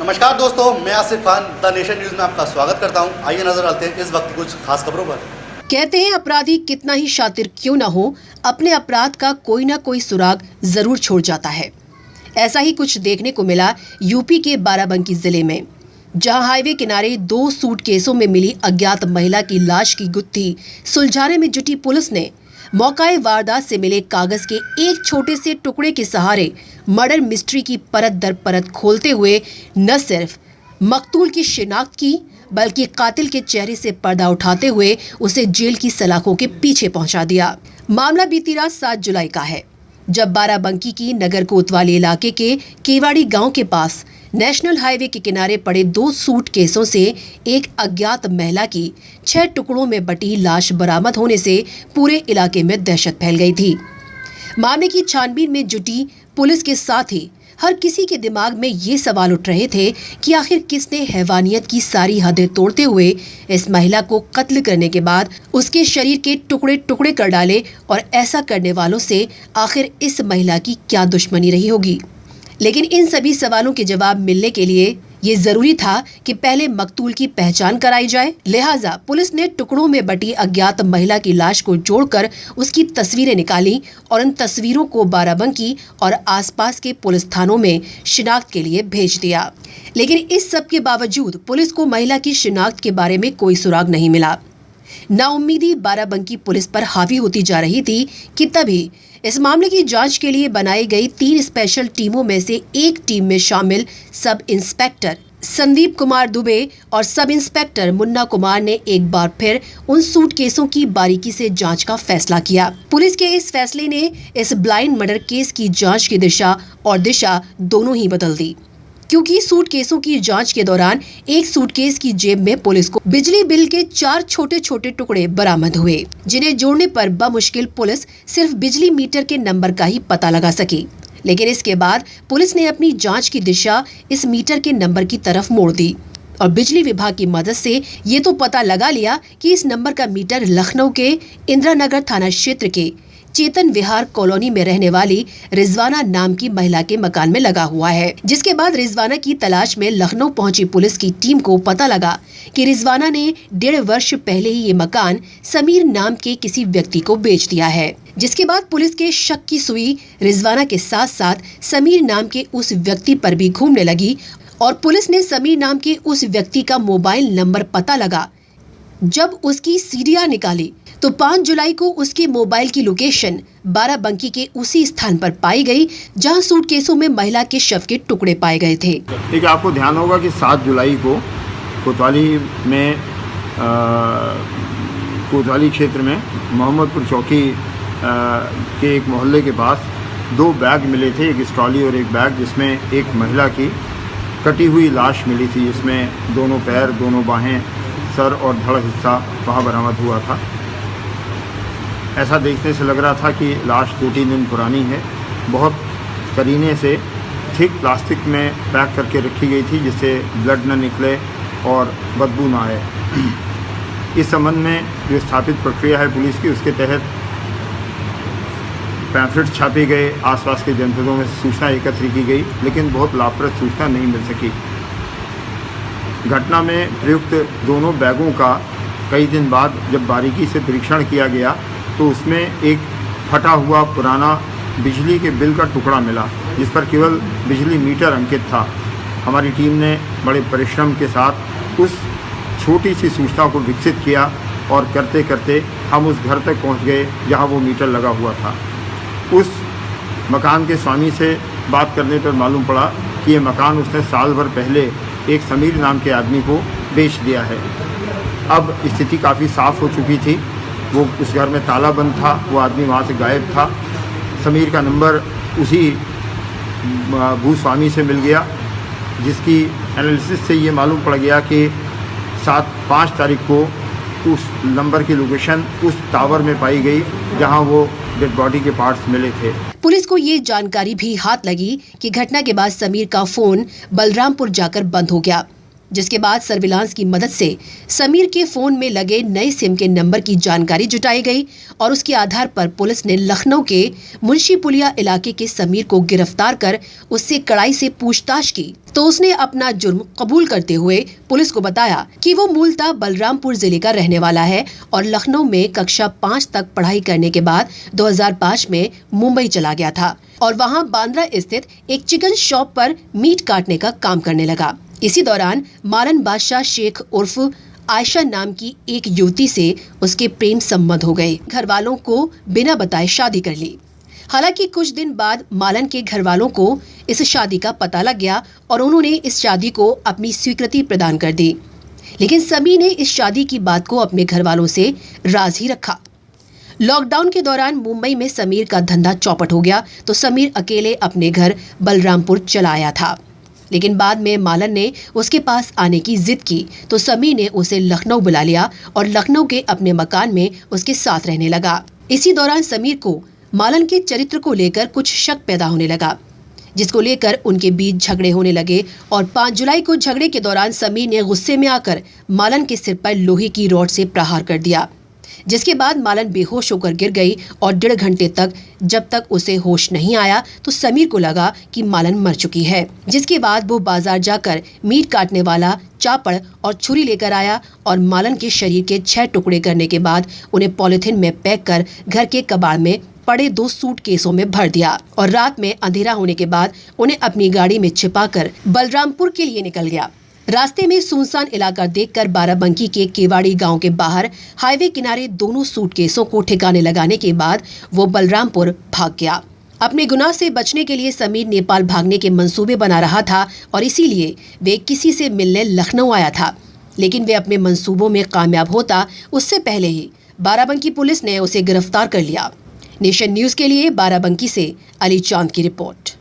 नमस्कार दोस्तों, मैं Asif Khan the nation news में आपका स्वागत करता हूं। आइए नजर डालते हैं इस वक्त कुछ खास खबरों पर। कहते हैं अपराधी कितना ही शातिर क्यों ना हो, अपने अपराध का कोई ना कोई सुराग जरूर छोड़ जाता है। ऐसा ही कुछ देखने को मिला यूपी के बाराबंकी जिले में, जहां हाईवे किनारे 2 सूटकेसों में मिली अज्ञात महिला की लाश की गुत्थी सुलझाने में जुटी पुलिस ने मौकाए वारदात से मिले कागज के एक छोटे से टुकड़े के सहारे मर्डर मिस्ट्री की परत दर परत खोलते हुए न सिर्फ मकतूल की शिनाख्त की, बल्कि कातिल के चेहरे से पर्दा उठाते हुए उसे जेल की सलाखों के पीछे पहुंचा दिया। मामला बीती रात 7 जुलाई का है, जब बाराबंकी की नगर कोतवाली इलाके के केवाड़ी गांव के पास नेशनल हाईवे के किनारे पड़े 2 सूटकेसों से एक अज्ञात महिला की 6 टुकड़ों में बटी लाश बरामद होने से पूरे इलाके में दहशत फैल गई थी। मामले की छानबीन में जुटी पुलिस के साथ ही हर किसी के दिमाग में ये सवाल उठ रहे थे कि आखिर किसने हैवानियत की सारी हदें तोड़ते हुए इस महिला को कत्ल करने के बाद उसके शरीर के टुकड़े टुकड़े कर डाले, और ऐसा करने वालों से आखिर इस महिला की क्या दुश्मनी रही होगी। लेकिन इन सभी सवालों के जवाब मिलने के लिए ये जरूरी था कि पहले मकतूल की पहचान कराई जाए। लिहाजा पुलिस ने टुकड़ों में बटी अज्ञात महिला की लाश को जोड़कर उसकी तस्वीरें निकाली और उन तस्वीरों को बाराबंकी और आसपास के पुलिस थानों में शिनाख्त के लिए भेज दिया। लेकिन इस सब के बावजूद पुलिस को महिला की शिनाख्त के बारे में कोई सुराग नहीं मिला। नाउम्मीदी बाराबंकी पुलिस पर हावी होती जा रही थी कि तभी इस मामले की जांच के लिए बनाई गई 3 स्पेशल टीमों में से एक टीम में शामिल सब इंस्पेक्टर संदीप कुमार दुबे और सब इंस्पेक्टर मुन्ना कुमार ने एक बार फिर उन सूटकेसों की बारीकी से जांच का फैसला किया। पुलिस के इस फैसले ने इस ब्लाइंड मर्डर केस की जांच की दिशा दोनों ही बदल दी, क्योंकि सूटकेसों की जांच के दौरान एक सूटकेस की जेब में पुलिस को बिजली बिल के 4 छोटे छोटे टुकड़े बरामद हुए, जिन्हें जोड़ने पर बमुश्किल पुलिस सिर्फ बिजली मीटर के नंबर का ही पता लगा सकी। लेकिन इसके बाद पुलिस ने अपनी जांच की दिशा इस मीटर के नंबर की तरफ मोड़ दी और बिजली विभाग की मदद से ये तो पता लगा लिया कि इस नंबर का मीटर लखनऊ के इंदिरा नगर थाना क्षेत्र के चेतन विहार कॉलोनी में रहने वाली रिजवाना नाम की महिला के मकान में लगा हुआ है। जिसके बाद रिजवाना की तलाश में लखनऊ पहुंची पुलिस की टीम को पता लगा कि रिजवाना ने 1.5 वर्ष पहले ही ये मकान समीर नाम के किसी व्यक्ति को बेच दिया है। जिसके बाद पुलिस के शक की सुई रिजवाना के साथ साथ समीर नाम के उस व्यक्ति पर भी घूमने लगी और पुलिस ने समीर नाम के उस व्यक्ति का मोबाइल नंबर पता लगा। जब उसकी सीडियां निकाली तो 5 जुलाई को उसके मोबाइल की लोकेशन बाराबंकी के उसी स्थान पर पाई गई, जहां सूटकेसों में महिला के शव के टुकड़े पाए गए थे। ठीक है, आपको ध्यान होगा कि 7 जुलाई को कोतवाली में कोतवाली क्षेत्र में मोहम्मदपुर चौकी के एक मोहल्ले के पास 2 बैग मिले थे, एक ट्रॉली और एक बैग, जिसमें एक महिला की कटी हुई लाश मिली थी, जिसमें दोनों पैर, दोनों बाहें, सर और धड़ हिस्सा वहाँ बरामद हुआ था। ऐसा देखने से लग रहा था कि लाश 2-3 दिन पुरानी है। बहुत करीने से थिक प्लास्टिक में पैक करके रखी गई थी, जिससे ब्लड न निकले और बदबू ना आए। इस संबंध में जो स्थापित प्रक्रिया है पुलिस की, उसके तहत पैम्फलेट छापे गए, आसपास के जनपदों में सूचना एकत्र की गई, लेकिन बहुत लाभप्रद सूचना नहीं मिल सकी। घटना में प्रयुक्त दोनों बैगों का कई दिन बाद जब बारीकी से परीक्षण किया गया तो उसमें एक फटा हुआ पुराना बिजली के बिल का टुकड़ा मिला, जिस पर केवल बिजली मीटर अंकित था। हमारी टीम ने बड़े परिश्रम के साथ उस छोटी सी सूचना को विकसित किया और करते करते हम उस घर तक पहुंच गए जहां वो मीटर लगा हुआ था। उस मकान के स्वामी से बात करने पर मालूम पड़ा कि ये मकान उसने साल भर पहले एक समीर नाम के आदमी को बेच दिया है। अब स्थिति काफ़ी साफ़ हो चुकी थी। वो उस घर में ताला बंद था, वो आदमी वहाँ से गायब था। समीर का नंबर उसी भूस्वामी से मिल गया, जिसकी एनालिसिस से ये मालूम पड़ गया कि 5 तारीख को उस नंबर की लोकेशन उस टावर में पाई गई जहाँ वो डेड बॉडी के पार्ट्स मिले थे। पुलिस को ये जानकारी भी हाथ लगी कि घटना के बाद समीर का फोन बलरामपुर जाकर बंद हो गया, जिसके बाद सर्विलांस की मदद से समीर के फोन में लगे नए सिम के नंबर की जानकारी जुटाई गई और उसके आधार पर पुलिस ने लखनऊ के मुंशी पुलिया इलाके के समीर को गिरफ्तार कर उससे कड़ाई से पूछताछ की तो उसने अपना जुर्म कबूल करते हुए पुलिस को बताया कि वो मूलतः बलरामपुर जिले का रहने वाला है और लखनऊ में कक्षा 5 तक पढ़ाई करने के बाद 2005 में मुंबई चला गया था और वहां बांद्रा स्थित एक चिकन शॉप पर मीट काटने का काम करने लगा। इसी दौरान मालन बादशाह शेख उर्फ आयशा नाम की एक युवती से उसके प्रेम संबंध हो गए। घर वालों को बिना बताए शादी कर ली। हालांकि कुछ दिन बाद मालन के घर वालों को इस शादी का पता लग गया और उन्होंने इस शादी को अपनी स्वीकृति प्रदान कर दी, लेकिन समीर ने इस शादी की बात को अपने घर वालों से राज ही रखा। लॉकडाउन के दौरान मुंबई में समीर का धंधा चौपट हो गया तो समीर अकेले अपने घर बलरामपुर चला आया था, लेकिन बाद में मालन ने उसके पास आने की जिद की तो समीर ने उसे लखनऊ बुला लिया और लखनऊ के अपने मकान में उसके साथ रहने लगा। इसी दौरान समीर को मालन के चरित्र को लेकर कुछ शक पैदा होने लगा, जिसको लेकर उनके बीच झगड़े होने लगे और 5 जुलाई को झगड़े के दौरान समीर ने गुस्से में आकर मालन के सिर पर लोहे की रॉड से प्रहार कर दिया, जिसके बाद मालन बेहोश होकर गिर गई और 1.5 घंटे तक जब तक उसे होश नहीं आया तो समीर को लगा कि मालन मर चुकी है। जिसके बाद वो बाजार जाकर मीट काटने वाला चापड़ और छुरी लेकर आया और मालन के शरीर के 6 टुकड़े करने के बाद उन्हें पॉलिथीन में पैक कर घर के कबाड़ में पड़े 2 सूटकेसों में भर दिया और रात में अंधेरा होने के बाद उन्हें अपनी गाड़ी में छिपाकर बलरामपुर के लिए निकल गया। रास्ते में सुनसान इलाका देखकर बाराबंकी के केवाड़ी गांव के बाहर हाईवे किनारे दोनों सूटकेसों को ठिकाने लगाने के बाद वो बलरामपुर भाग गया। अपने गुनाह से बचने के लिए समीर नेपाल भागने के मंसूबे बना रहा था और इसीलिए वे किसी से मिलने लखनऊ आया था, लेकिन वे अपने मंसूबों में कामयाब होता उससे पहले ही बाराबंकी पुलिस ने उसे गिरफ्तार कर लिया। नेशन न्यूज के लिए बाराबंकी से अली चांद की रिपोर्ट।